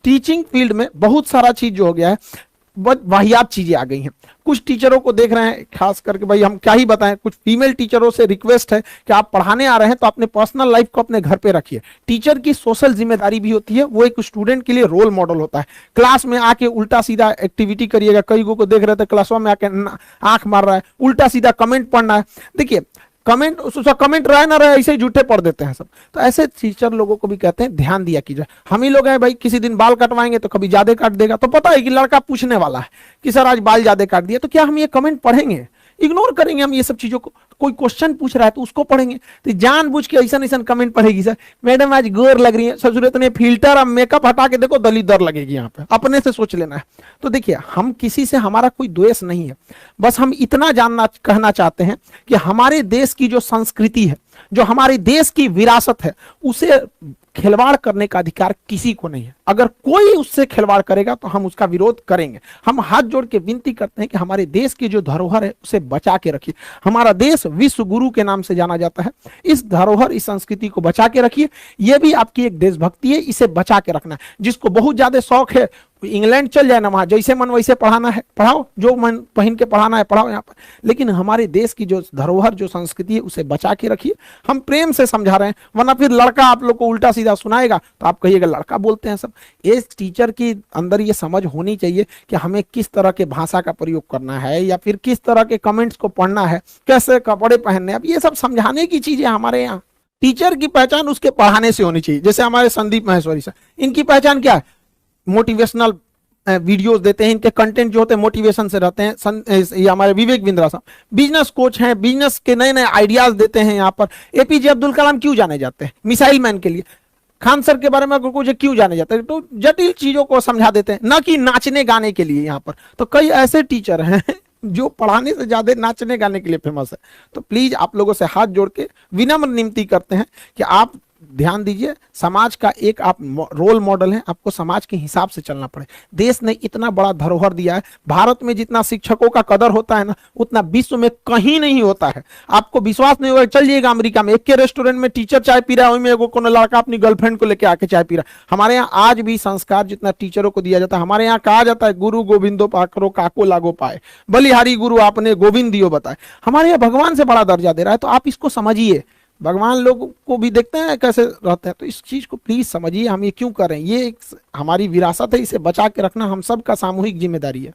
Teaching field में बहुत सारा चीज जो हो गया है, वाहियात चीजें आ गई हैं। कुछ टीचरों को देख रहे हैं, खास करके भाई हम क्या ही बताएं, कुछ फीमेल टीचरों से रिक्वेस्ट है कि आप पढ़ाने आ रहे हैं तो अपने पर्सनल लाइफ को अपने घर पे रखिए। टीचर की सोशल जिम्मेदारी भी होती है, वो एक स्टूडेंट के लिए रोल मॉडल होता है। क्लास में आके उल्टा सीधा एक्टिविटी करिएगा, कई को देख रहे थे क्लासों में आके आंख मार रहा है, उल्टा सीधा कमेंट पढ़ना है। देखिए कमेंट, उसका कमेंट रहे ना रहे ऐसे ही झूठे पढ़ देते हैं सब। तो ऐसे टीचर लोगों को भी कहते हैं ध्यान दिया कीजिए। हम ही लोग हैं भाई, किसी दिन बाल कटवाएंगे तो कभी ज्यादा काट देगा, तो पता है कि लड़का पूछने वाला है कि सर आज बाल ज्यादा काट दिया, तो क्या हम ये कमेंट पढ़ेंगे? इग्नोर करेंगे हम ये सब चीजों को। कोई क्वेश्चन पूछ रहा है तो उसको पढ़ेंगे, तो जानबूझ के ऐसा ऐसा कमेंट पढ़ेगी, सर मैडम आज गोर लग रही है, ससुर इतने फिल्टर अब मेकअप हटा के देखो दलिदर लगेगी, यहाँ पे अपने से सोच लेना है। तो देखिए हम किसी से, हमारा कोई द्वेष नहीं है, बस हम इतना जानना कहना चाहते हैं कि हमारे देश की जो संस्कृति है, जो हमारे देश की विरासत है, उसे खिलवाड़ करने का अधिकार किसी को नहीं है। अगर कोई उससे खिलवाड़ करेगा तो हम उसका विरोध करेंगे। हम हाथ जोड़ के विनती करते हैं कि हमारे देश की जो धरोहर है उसे बचा के रखिए। हमारा देश विश्व गुरु के नाम से जाना जाता है। इस धरोहर, इस संस्कृति को बचा के रखिए। यह भी आपकी एक देशभक्ति है, इसे बचा के रखना है। जिसको बहुत ज्यादा शौक है इंग्लैंड चल जाए ना, वहां जैसे मन वैसे पढ़ाना है पढ़ाओ, जो मन पहन के पढ़ाना है पढ़ाओ यहाँ पर, लेकिन हमारे देश की जो धरोहर, जो संस्कृति है, उसे बचा के रखिए। हम प्रेम से समझा रहे हैं, वरना फिर लड़का आप लोग को उल्टा सीधा सुनाएगा तो आप कहिएगा लड़का बोलते हैं सब। इस टीचर की अंदर ये समझ होनी चाहिए कि हमें किस तरह के भाषा का प्रयोग करना है, या फिर किस तरह के कमेंट्स को पढ़ना है, कैसे कपड़े पहनने। अब ये सब समझाने की चीजें हमारे यहाँ। टीचर की पहचान उसके पढ़ाने से होनी चाहिए। जैसे हमारे संदीप महेश्वरी सर, इनकी पहचान क्या है? मोटिवेशनल वीडियोस देते हैं, इनके कंटेंट जो होते हैं मोटिवेशन से रहते हैं। ये हमारे विवेक बिंद्रा साहब बिजनेस कोच हैं, बिजनेस के नए नए आइडियाज देते हैं। यहाँ पर एपीजे अब्दुल कलाम क्यों जाने जाते हैं? मिसाइल मैन के लिए। खान सर के बारे में कुछ क्यों जाने जाते हैं? तो जटिल चीजों को समझा देते हैं, ना कि नाचने गाने के लिए। यहाँ पर तो कई ऐसे टीचर हैं जो पढ़ाने से ज्यादा नाचने गाने के लिए फेमस है। तो प्लीज आप लोगों से हाथ जोड़ के विनम्र विनती करते हैं कि आप ध्यान दीजिए। समाज का एक आप रोल मॉडल हैं, आपको समाज के हिसाब से चलना पड़े। देश ने इतना बड़ा धरोहर दिया है। भारत में जितना शिक्षकों का कदर होता है ना, उतना विश्व में कहीं नहीं होता है। आपको विश्वास नहीं होगा, चल जाइएगा अमेरिका में, एक के रेस्टोरेंट में टीचर चाय पी रहा है, वहीं में कोनो लड़का अपनी गर्लफ्रेंड को लेकर आके चाय पी रहा है। हमारे यहाँ आज भी संस्कार जितना टीचरों को दिया जाता है, हमारे यहाँ कहा जाता है गुरु गोविंदो पाकरो काको लागो पाए, बलिहारी गुरु आपने गोविंद दियो बताए। हमारे यहाँ भगवान से बड़ा दर्जा दे रहा है। तो आप इसको समझिए। भगवान लोग को भी देखते हैं कैसे रहते हैं, तो इस चीज को प्लीज समझिए हम ये क्यों कर रहे हैं। ये हमारी विरासत है, इसे बचा के रखना हम सब का सामूहिक जिम्मेदारी है।